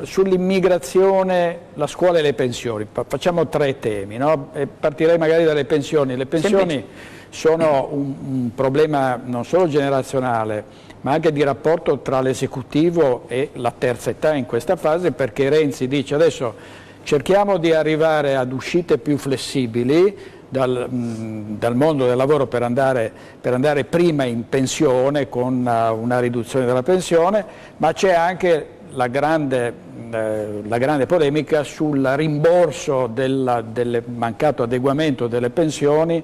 sull'immigrazione, la scuola e le pensioni. Facciamo 3 temi, no? Partirei magari dalle pensioni. Le pensioni sono un problema non solo generazionale, ma anche di rapporto tra l'esecutivo e la terza età in questa fase, perché Renzi dice adesso cerchiamo di arrivare ad uscite più flessibili dal mondo del lavoro per andare prima in pensione con una riduzione della pensione, ma c'è anche la grande polemica sul rimborso del mancato adeguamento delle pensioni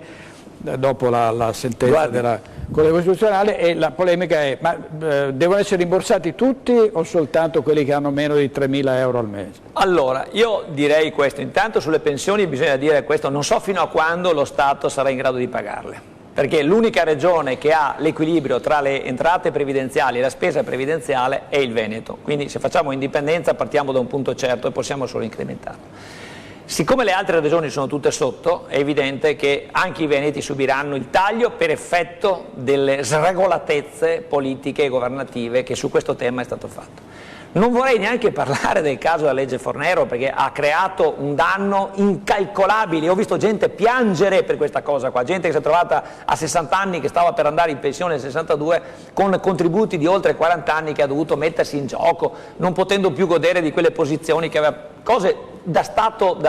dopo la sentenza della Corte Costituzionale, e la polemica è: ma devono essere rimborsati tutti o soltanto quelli che hanno meno di 3.000 euro al mese? Allora, io direi questo: intanto sulle pensioni bisogna dire questo, non so fino a quando lo Stato sarà in grado di pagarle, perché l'unica regione che ha l'equilibrio tra le entrate previdenziali e la spesa previdenziale è il Veneto, quindi se facciamo indipendenza partiamo da un punto certo e possiamo solo incrementarlo. Siccome le altre regioni sono tutte sotto, è evidente che anche i veneti subiranno il taglio per effetto delle sregolatezze politiche e governative che su questo tema è stato fatto. Non vorrei neanche parlare del caso della legge Fornero, perché ha creato un danno incalcolabile. Ho visto gente piangere per questa cosa qua, gente che si è trovata a 60 anni, che stava per andare in pensione a 62, con contributi di oltre 40 anni, che ha dovuto mettersi in gioco, non potendo più godere di quelle posizioni che aveva, cose da stato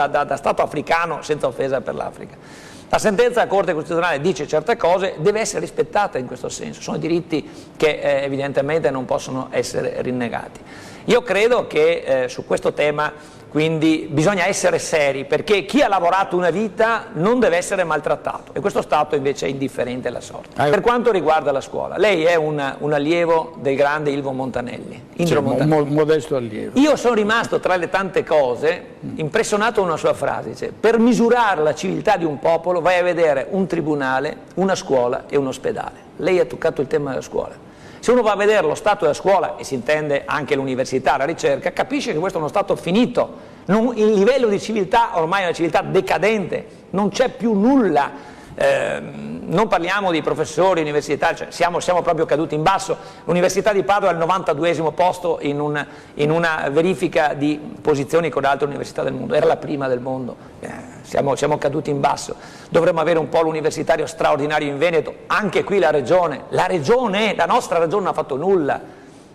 africano, senza offesa per l'Africa. La sentenza della Corte Costituzionale dice certe cose, deve essere rispettata in questo senso, sono diritti che evidentemente non possono essere rinnegati. Io credo che su questo tema quindi bisogna essere seri, perché chi ha lavorato una vita non deve essere maltrattato, e questo Stato invece è indifferente alla sorte. Per quanto riguarda la scuola, lei è un allievo del grande Ilvo Montanelli, un modesto allievo. Io sono rimasto, tra le tante cose, impressionato da una sua frase, dice: per misurare la civiltà di un popolo vai a vedere un tribunale, una scuola e un ospedale. Lei ha toccato il tema della scuola. Se uno va a vedere lo stato della scuola, e si intende anche l'università, la ricerca, capisce che questo è uno stato finito. Il livello di civiltà ormai è una civiltà decadente, non c'è più nulla. Non parliamo di professori universitari, cioè siamo proprio caduti in basso. L'Università di Padova è al 92esimo posto in una verifica di posizioni con altre università del mondo, era la prima del mondo. Siamo caduti in basso. Dovremmo avere un polo universitario straordinario in Veneto. Anche qui la nostra regione non ha fatto nulla,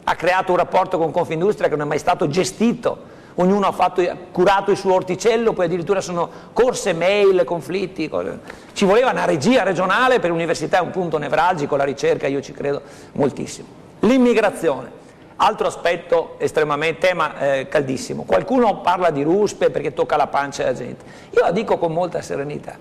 ha creato un rapporto con Confindustria che non è mai stato gestito. Ognuno ha curato il suo orticello, poi addirittura sono corse mail, conflitti. Ci voleva una regia regionale, per l'università è un punto nevralgico, la ricerca io ci credo moltissimo. L'immigrazione, altro aspetto estremamente, tema caldissimo. Qualcuno parla di ruspe perché tocca la pancia alla gente. Io la dico con molta serenità.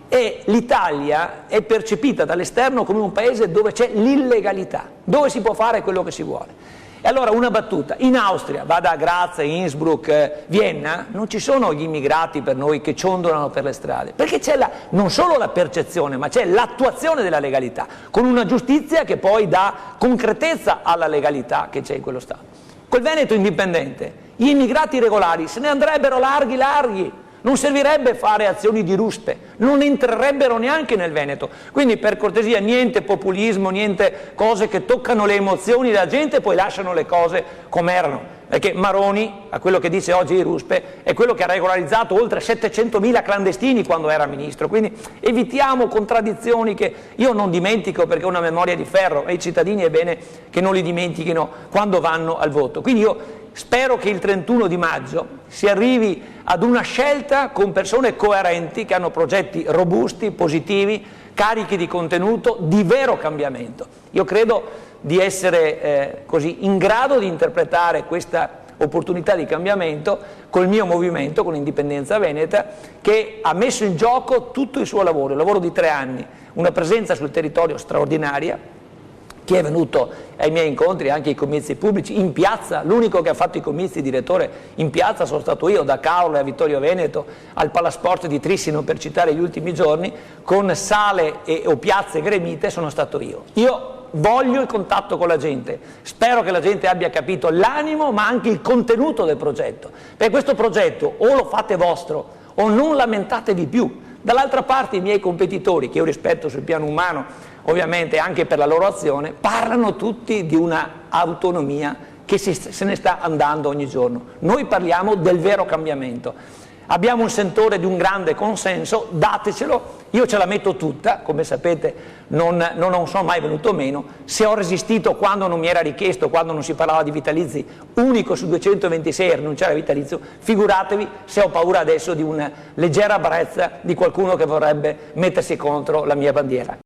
E l'Italia è percepita dall'esterno come un paese dove c'è l'illegalità, dove si può fare quello che si vuole. E allora una battuta: in Austria, vada a Graz, Innsbruck, Vienna, non ci sono gli immigrati per noi che ciondolano per le strade, perché c'è non solo la percezione, ma c'è l'attuazione della legalità, con una giustizia che poi dà concretezza alla legalità che c'è in quello Stato. Col Veneto indipendente, gli immigrati regolari se ne andrebbero larghi, non servirebbe fare azioni di ruspe, non entrerebbero neanche nel Veneto. Quindi per cortesia niente populismo, niente cose che toccano le emozioni della gente e poi lasciano le cose come erano, perché Maroni, a quello che dice oggi di ruspe, è quello che ha regolarizzato oltre 700.000 clandestini quando era ministro. Quindi evitiamo contraddizioni che io non dimentico, perché ho una memoria di ferro, e i cittadini è bene che non li dimentichino quando vanno al voto. Quindi io spero che il 31 di maggio si arrivi ad una scelta con persone coerenti, che hanno progetti robusti, positivi, carichi di contenuto, di vero cambiamento. Io credo di essere così in grado di interpretare questa opportunità di cambiamento col mio movimento, con Indipendenza Veneta, che ha messo in gioco tutto il suo lavoro, il lavoro di 3 anni, una presenza sul territorio straordinaria. Chi è venuto ai miei incontri, anche ai comizi pubblici, in piazza, l'unico che ha fatto i comizi direttore in piazza sono stato io, da Caorle a Vittorio Veneto, al Palasport di Trissino, per citare gli ultimi giorni, con sale o piazze gremite sono stato io. Io voglio il contatto con la gente, spero che la gente abbia capito l'animo ma anche il contenuto del progetto, perché questo progetto o lo fate vostro o non lamentatevi più. Dall'altra parte i miei competitori, che io rispetto sul piano umano, ovviamente anche per la loro azione, parlano tutti di una autonomia che se ne sta andando ogni giorno. Noi parliamo del vero cambiamento. Abbiamo un sentore di un grande consenso, datecelo, io ce la metto tutta, come sapete non sono mai venuto meno, se ho resistito quando non mi era richiesto, quando non si parlava di vitalizi, unico su 226 a rinunciare al vitalizio, figuratevi se ho paura adesso di una leggera brezza di qualcuno che vorrebbe mettersi contro la mia bandiera.